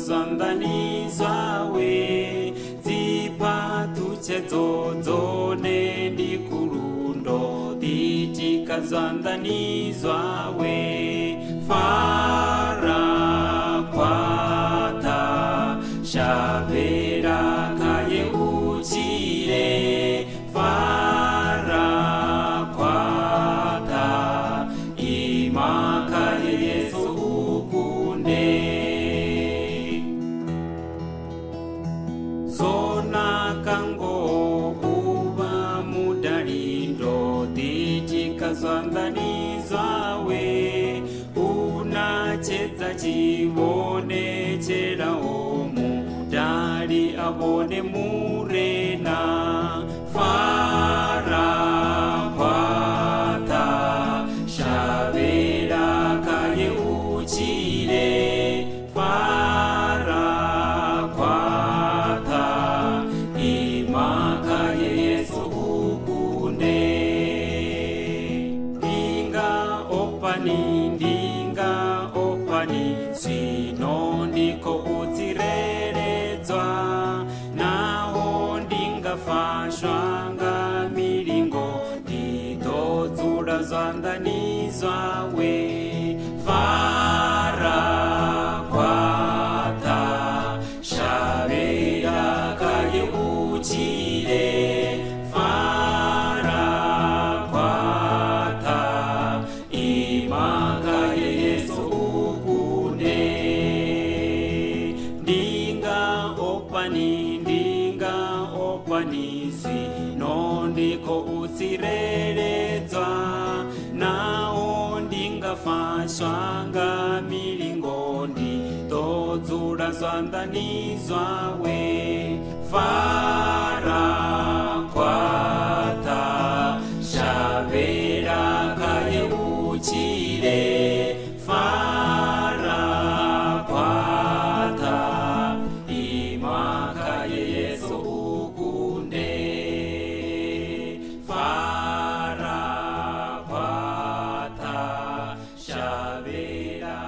zwandani zwawe, dzipatuche dzodzone ndikurundo, ditika zwandani zwawe. Fara kwata shavera kaye uchire, fara kwata imakaye Yesu ukunde. Zona kango uba mudalindo, ditika zwandani zwawe, unachedza chibonechera omudali abone murena. Fara kwata shavera kaye uchire, fara kwata imakaye Yesu ukunde. Ndinga opani zwino ndiko udzireredzwa, naho ndingafashwa nga milingo, ndidodzula zwandani zwawe. Fara kwata shavera kaye uchire, fara kwata imakaye Yesu ukunde. Ndinga opani zwino ndiko udzireredzwa, naho ndingafashwa nga milingo, ndidodzula zwandani zwawe. Fara kwata shavera kaye uchire, fara kwata imakaye Yesu ukunde. Fara kwata shavera